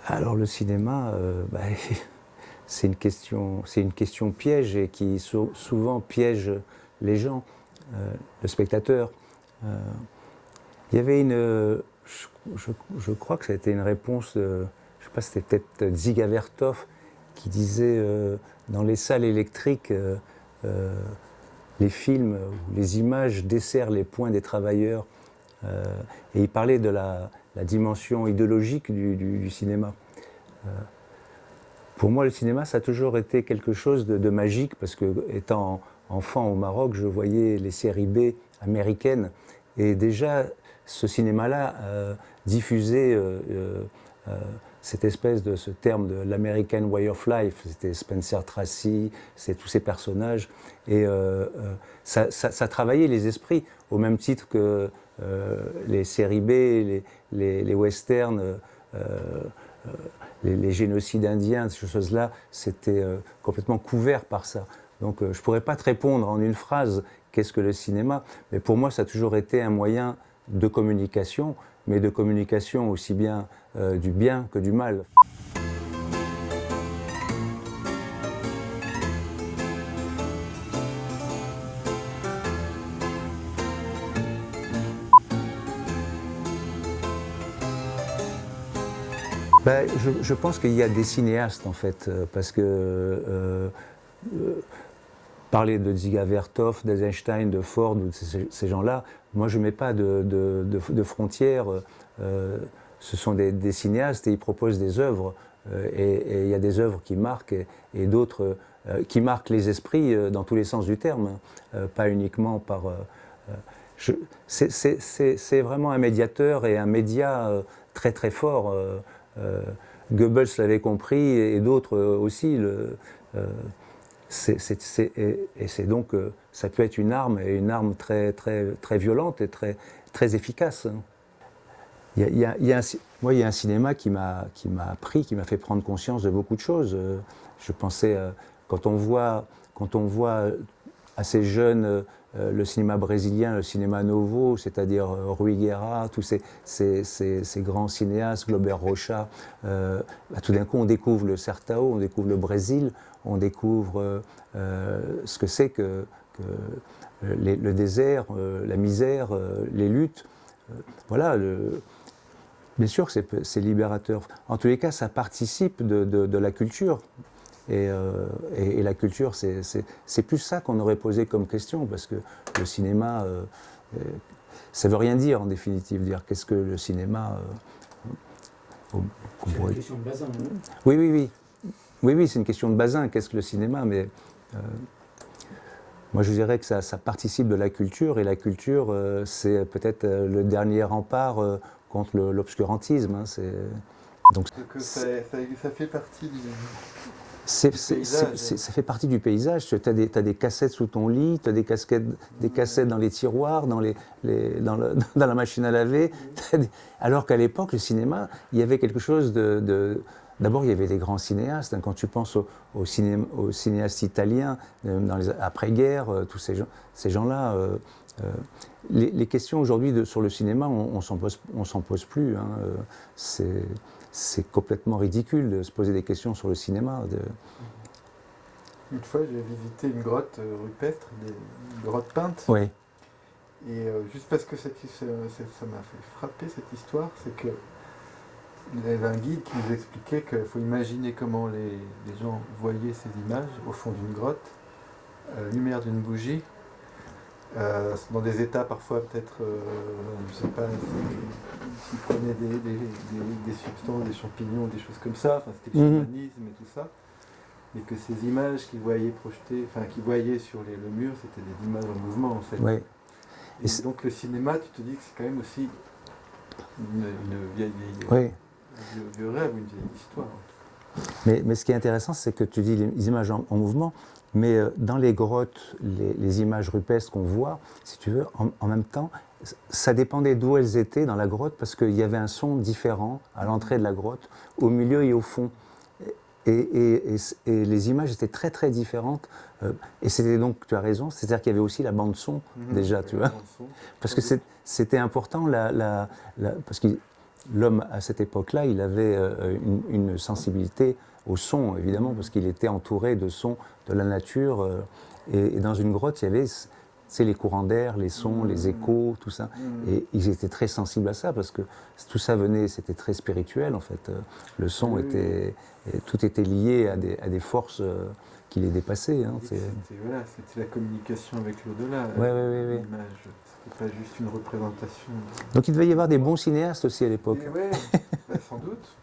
Alors le cinéma, c'est une question piège et qui souvent piège les gens, le spectateur. Euh, il y avait je crois que ça a été une réponse je sais pas, c'était peut-être Dziga Vertov qui disait dans les salles électriques, euh, les films ou les images desserrent les poings des travailleurs. Euh, et il parlait de la dimension idéologique du cinéma. Euh, pour moi, le cinéma, ça a toujours été quelque chose de magique, parce que, étant enfant au Maroc, je voyais les séries B américaines, et déjà, ce cinéma-là diffusait euh, cette espèce de ce terme de l'American Way of Life. C'était Spencer Tracy, c'est tous ces personnages, et ça travaillait les esprits, au même titre que les séries B, les westerns, les génocides indiens, ces choses-là, c'était complètement couvert par ça. Donc je ne pourrais pas te répondre en une phrase qu'est-ce que le cinéma, mais pour moi ça a toujours été un moyen de communication, mais de communication aussi bien du bien que du mal. Je pense qu'il y a des cinéastes en fait, parce que parler de Dziga Vertov, d'Eisenstein, de Ford, ou de ces gens-là, moi je ne mets pas de frontières. Ce sont des cinéastes et ils proposent des œuvres. Et il y a des œuvres qui marquent et d'autres qui marquent les esprits dans tous les sens du terme, pas uniquement par. C'est vraiment un médiateur et un média très très fort. Goebbels l'avait compris et d'autres aussi. Et c'est donc, ça peut être une arme, et une arme très, très, très violente et très, très efficace. Moi, il y a un cinéma qui m'a appris, qui m'a fait prendre conscience de beaucoup de choses. Je pensais, quand on voit assez jeune le cinéma brésilien, le cinéma novo, c'est-à-dire Rui Guerra, tous ces grands cinéastes, Glauber Rocha, tout d'un coup on découvre le Sertão, on découvre le Brésil, on découvre ce que c'est que le désert, la misère, les luttes. Voilà, bien sûr que c'est libérateur. En tous les cas, ça participe de la culture. Et la culture, c'est plus ça qu'on aurait posé comme question, parce que le cinéma, ça ne veut rien dire en définitive. Dire qu'est-ce que le cinéma c'est une question de bazin. Oui, c'est une question de bazin. Qu'est-ce que le cinéma? Mais moi, je dirais que ça participe de la culture, et la culture, c'est peut-être le dernier rempart contre l'obscurantisme. Hein, donc ça fait partie du... Ça fait partie du paysage. Tu as des cassettes sous ton lit, tu as des cassettes dans les tiroirs, dans la machine à laver. Alors qu'à l'époque, le cinéma, il y avait quelque chose de d'abord, il y avait des grands cinéastes. Hein. Quand tu penses aux cinéastes italiens dans les après-guerre, tous ces gens-là, les questions aujourd'hui sur le cinéma, on s'en pose plus. Hein. C'est complètement ridicule de se poser des questions sur le cinéma. Une fois, j'ai visité une grotte rupestre, une grotte peinte. Oui. Et juste parce que ça m'a fait frapper cette histoire, c'est que il y avait un guide qui nous expliquait qu'il faut imaginer comment les gens voyaient ces images au fond d'une grotte, à la lumière d'une bougie, dans des états parfois peut-être, je ne sais pas, s'ils prenaient des substances, des champignons, des choses comme ça, enfin, c'était le chamanisme et tout ça, et que ces images qu'ils voyaient projetées, enfin qu'ils voyaient sur le mur, c'était des images en mouvement en fait. Oui. Et donc le cinéma, tu te dis que c'est quand même aussi une vieille vieux rêve, une vieille histoire. Mais ce qui est intéressant, c'est que tu dis les images en mouvement, mais dans les grottes, les images rupestres qu'on voit, si tu veux, en même temps, ça dépendait d'où elles étaient dans la grotte, parce qu'il y avait un son différent à l'entrée de la grotte, au milieu et au fond. Et les images étaient très très différentes. Et c'était donc, tu as raison, c'est-à-dire qu'il y avait aussi la bande son déjà, tu vois. Parce que c'était important, parce que l'homme à cette époque-là, il avait une sensibilité au son, évidemment, parce qu'il était entouré de sons de la nature. Et dans une grotte, il y avait les courants d'air, les sons, les échos, tout ça. Et ils étaient très sensibles à ça, parce que tout ça venait, c'était très spirituel, en fait. Le son était... tout était lié à des forces qui les dépassaient. Hein. C'était la communication avec l'au-delà, Oui. l'image. C'était pas juste une représentation. Donc il devait y avoir des bons cinéastes aussi à l'époque. Oui, sans doute.